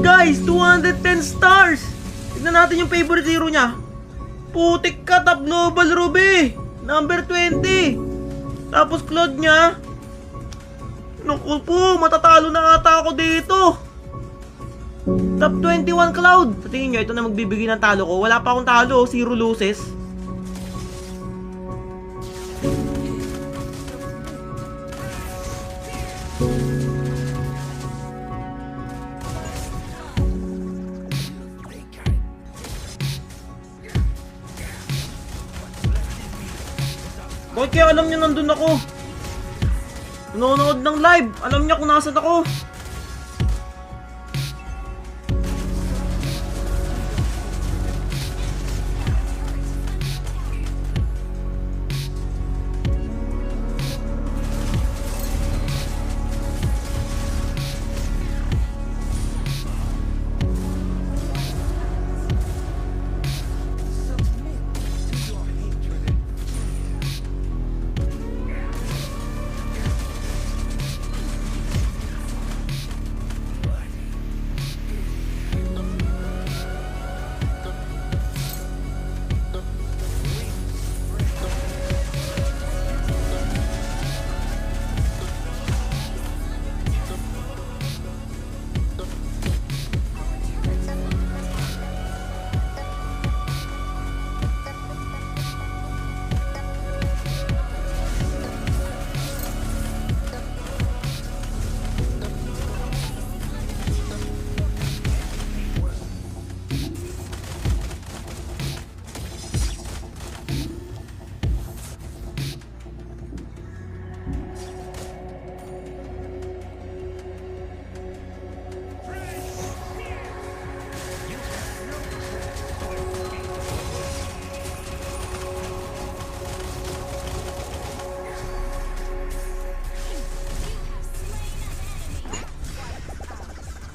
Guys, 210 stars! Tignan natin yung favorite hero niya. Putik ka, top global Ruby! Number 20! Tapos Claude niya. Naku po, matatalo na ata ako dito. Top 21 Cloud. Sa tingin nyo, ito na magbibigay ng talo ko. Wala pa akong talo, 0 loses. Bakit kaya alam niya nandun ako? Nanonood ng live. Alam niya kung nasan ako.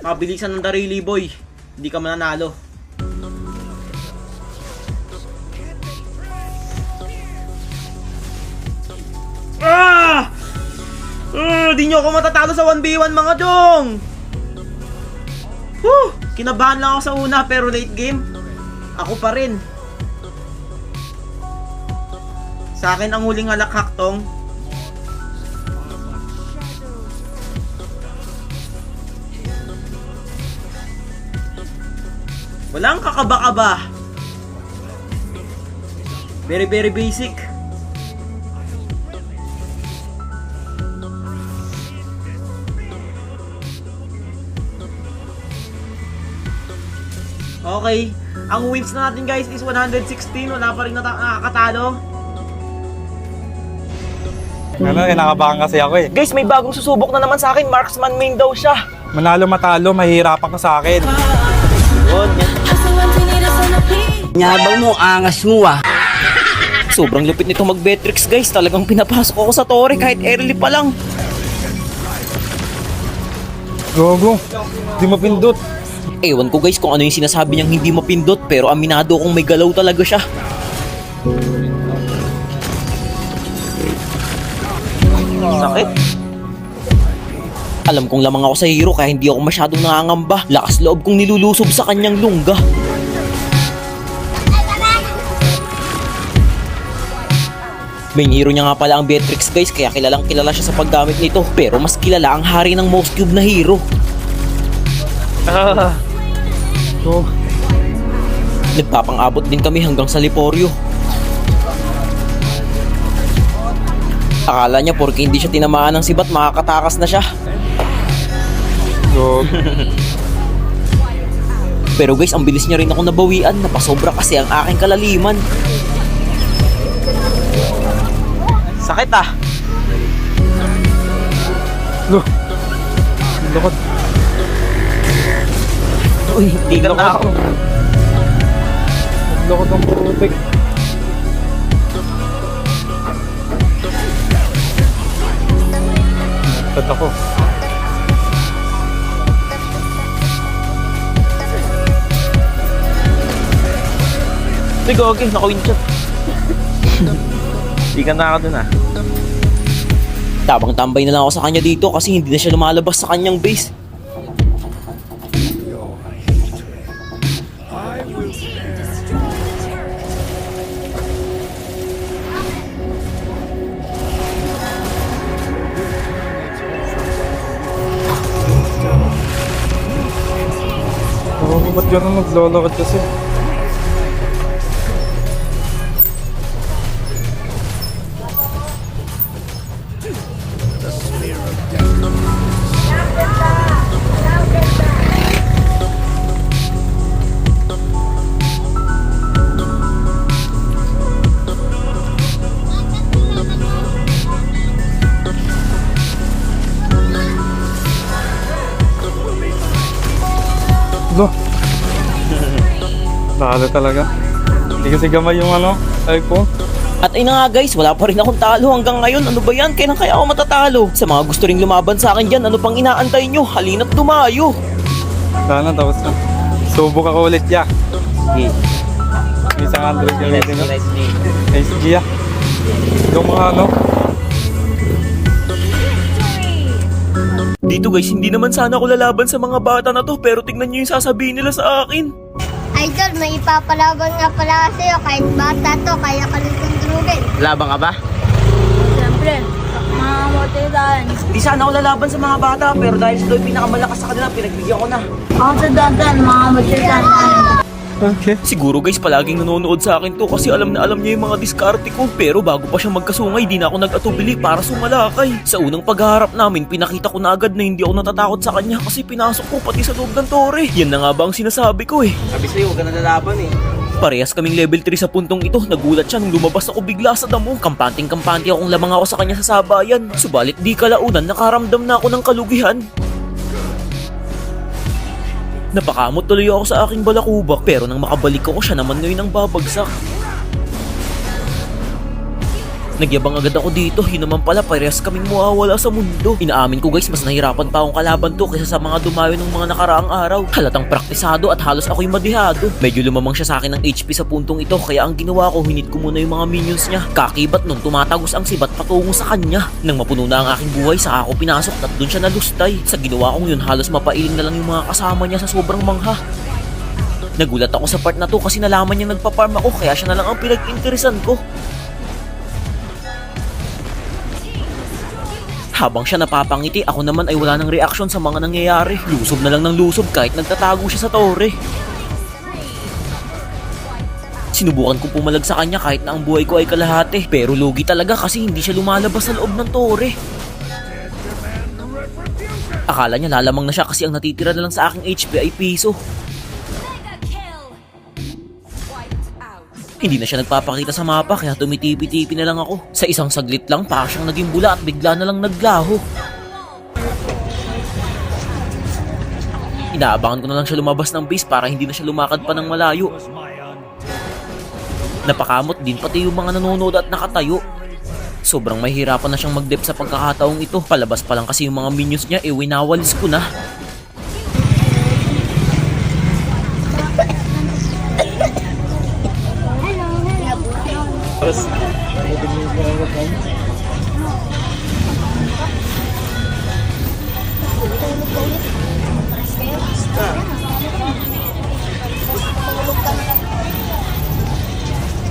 Mabilisan ng Darili boy. Hindi ka mananalo. Di nyo ako matatalo sa 1v1 mga chong. Kinabahan lang ako sa una pero late game ako pa rin. Sa akin ang huling halakhak tong. Walang kakaba-kaba. Very basic. Okay, ang wins na natin guys is 116. Wala pa rin nakakatalo. Nakabahan kasi ako eh. Guys, may bagong susubok na naman sa akin. Marksman main daw siya. Manalo matalo, mahihirapan ka sa akin. Yun. Nyabang mo, angas mo ah. Sobrang lupit nito mag-Betrix guys. Talagang pinapasok ako sa tore kahit early pa lang. Gogo, di mapindot. Ewan ko guys kung ano yung sinasabi niyang hindi mapindot, pero aminado kong may galaw talaga siya. Sakit. Alam kong lamang ako sa hero kaya hindi ako masyadong nangangamba. Lakas loob kong nilulusob sa kanyang lungga. Main hero niya nga pala ang Beatrix guys, kaya kilalang kilala siya sa paggamit nito. Pero mas kilala ang hari ng Mouse Cube na hero. Nagpapang-abot din kami hanggang sa Liporio. Akala niya porke hindi siya tinamaan ng sibat makakatakas na siya. Pero guys, ang bilis niya rin ako nabawian. Napasobra kasi ang aking kalaliman. Sakit ah. Lakot. Uy, hindi ka na ako. Lakot ang putik. Tat ako. Sige, okay, nakawin siya. Hindi ka na ako dun ah. Tabang tambay na lang ako sa kanya dito kasi hindi na siya lumalabas sa kanyang base. Oo, ba't gano'n naglalakad kasi? Lo. Talo talaga. Hindi kasi gamay yung type ko. At ayun na nga guys, wala pa rin akong talo hanggang ngayon. Ano ba yan? Kailan kaya ako matatalo? Sa mga gusto ring lumaban sa akin dyan, ano pang inaantay nyo? Halina't dumayo. Sana tapos na. Subok ako ulit ya. Okay. Isang Android yung natin. Nice Gia. Yung mga Dito guys, hindi naman sana ako lalaban sa mga bata na to, pero tignan nyo yung sasabihin nila sa akin. Idol, may ipapalaban nga pala sa'yo. Kahit bata to, kaya ka rin tundurugin. Labang ka ba? Siyempre, mga motivahan. Di sana ako lalaban sa mga bata, pero dahil sa do'y pinakamalakas sa kanila, pinagbigyan ko na. Ako sa dadan, mga motivahan. Okay. Siguro guys, palaging nanonood sa akin to kasi alam na alam niya yung mga diskarte ko. Pero bago pa siya magkasungay, di na ako nag-atubili para sumalakay. Sa unang pagharap namin, pinakita ko na agad na hindi ako natatakot sa kanya kasi pinasok ko pati sa loob ng tore. Yan na nga ba ang sinasabi ko eh. Sabi sa'yo, huwag ka na lalaban eh. Parehas kaming level 3 sa puntong ito. Nagulat siya nung lumabas ako bigla sa damo. Kampanting-kampante akong lamang ako sa kanya sa sabayan. Subalit di kalaunan, nakaramdam na ako ng kalugihan. Napakamot tuloy ako sa aking balakubak, pero nang makabalik ako, siya naman ngayon ang babagsak. Nagyabang agad ako dito, yun naman pala parehas kaming mawawala sa mundo. Inaamin ko guys, mas nahirapan pa akong kalaban to kaysa sa mga dumayo ng mga nakaraang araw. Halatang praktisado at halos ako'y madihado. Medyo lumamang siya sa akin ng HP sa puntong ito, kaya ang ginawa ko, hinit ko muna yung mga minions niya. Kakibat nun, tumatagos ang sibat patungo sa kanya. Nang mapuno na ang aking buhay, saka ako pinasok at dun siya nalustay. Sa ginawa kong yun, halos mapailing na lang yung mga kasama niya sa sobrang mangha. Nagulat ako sa part na to kasi nalaman niya nagpa-farm ako, kaya siya na lang ang pinag-interesan ko. Habang siya napapangiti, ako naman ay wala ng reaksyon sa mga nangyayari. Lusob na lang ng lusob kahit nagtatago siya sa tore. Sinubukan kong pumalag sa kanya kahit na ang buhay ko ay kalahati. Pero lugi talaga kasi hindi siya lumalabas sa loob ng tore. Akala niya lalamang na siya kasi ang natitira na lang sa aking HP ay piso. Hindi na siya nagpapakita sa mapa kaya tumitipi-tipi na lang ako. Sa isang saglit lang para siyang naging bula at bigla na lang naglaho. Inaabangan ko na lang siya lumabas ng base para hindi na siya lumakad pa ng malayo. Napakamot din pati yung mga nanonood at nakatayo. Sobrang mahirapan na siyang mag-dep sa pagkakataong ito. Palabas pa lang kasi yung mga minions niya winawalis ko na.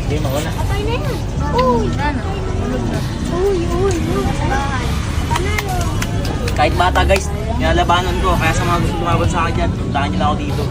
Hindi mawala. Patay na yan. Uy. Uy. Panalo. Kahit bata guys, nilalabanan ko. Kaya sa mga gusto lumaban sa akin dyan, puntahan nyo lang ako dito.